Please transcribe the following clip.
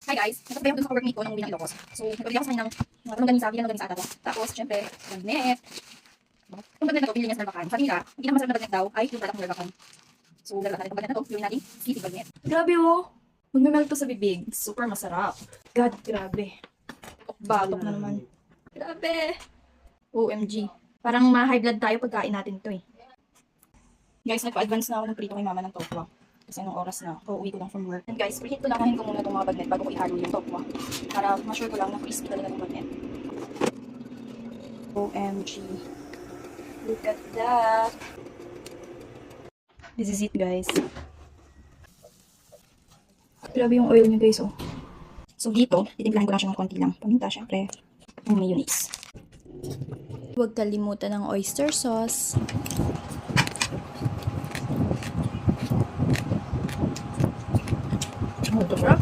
Hi guys, nagpapabay ako dun sa workmate ko ng uwi ng Ilocos. So, nagpabili ako sa kanya ng mga longganisa, bilang longganisa ata to. Tapos, syempre, bagnet. Itong bagnet na to, pili niya sa Narbacan. Sabi nila, ang pinakamasarap na bagnet daw ay yung product ng Narbacan. So, dalawa natin itong bagnet na to, gawin natin sisig bagnet. Grabe oh. Magmamelt to sa bibig. Super masarap. God, grabe. Batok na naman. Grabe. OMG. Parang ma-high blood tayo pagkain natin to eh. Guys, nagpa-advance na ako ng prito kay mama ng tokwa. Kasi anong oras na, uuwi ko lang from work. And guys, preheat ko lang ko muna itong mga bagnet bago ko ihalo yung tokwa. Para ma-sure ko lang na crispy talaga ng bagnet. OMG. Look at that. This is it guys. Grabe yung oil niya guys oh. So dito, titimplahan ko lang siya ng konti lang. Paminta, syempre, ang mayonnaise. Huwag kalimutan ng oyster sauce. Ito, sarap.